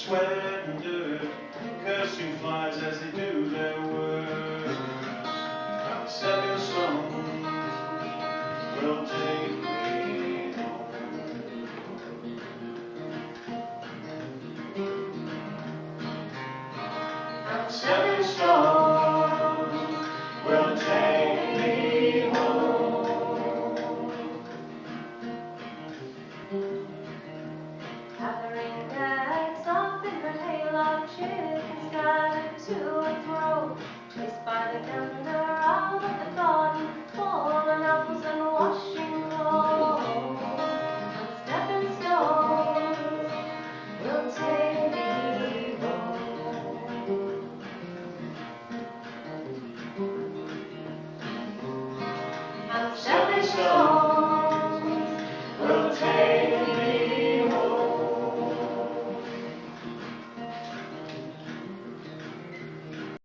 sweat and dirt, cursing flies as they do their work. Now 7 stones will take me home. Now 7 stones will take me home. Gathering bags off in the hail of chickens scattered to and fro, chased by the gun